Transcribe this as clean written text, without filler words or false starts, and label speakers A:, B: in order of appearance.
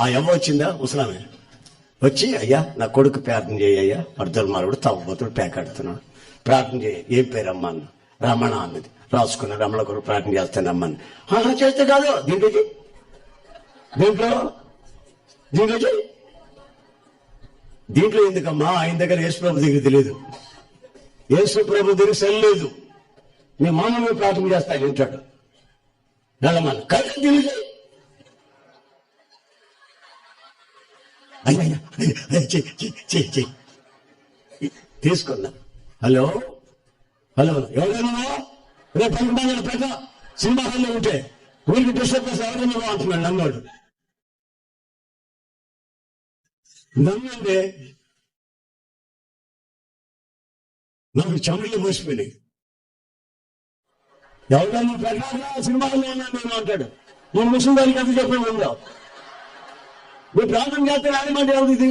A: ఆ ఎవ్వ వచ్చిందా ముసలామే వచ్చి, అయ్యా నా కొడుకు ప్రార్థన చేయ్యా, అర్థం మారుడు తాగుబోతుడు పేకాడుతున్నాడు, ప్రార్థన చేయ. ఏం పేరమ్మా అన్న. రమణ అన్నది. రాసుకున్న రమణ కొడుకు ప్రార్థన చేస్తానమ్మని. చేస్తే కాదు, దీంట్లో చెయ్యి, దీంట్లో చెయ్యి. దీంట్లో ఎందుకమ్మా? ఆయన దగ్గర యేసుప్రభు దగ్గర తెలియదు, యేసుప్రభు దగ్గర సెల్లేదు. మీ మామూలు ప్రార్థన చేస్తా వింటాడు. వెళ్ళమని కాదు, దీంట్లో చెయ్యి. చెయ్యి తీసుకున్నా. హలో హలో, ఎవరైనా రేపు 10 పెట్ట సినిమా హాల్లో ఉంటే ఊరికి డిస్టర్బ్ చేసి ఎవరైనా అంటున్నాడు. నన్నోడు నన్నంటే నాకు చెమటలు మోసిపోయినాయి. ఎవరైనా పెట్టాలా సినిమా హాల్లో ఉన్నాను నేను అంటాడు. నేను ముస్లిం గారికి ఎంత చెప్పే ఉందా, నువ్వు ప్రార్థన చేస్తే రానిమంటే ఎవరికి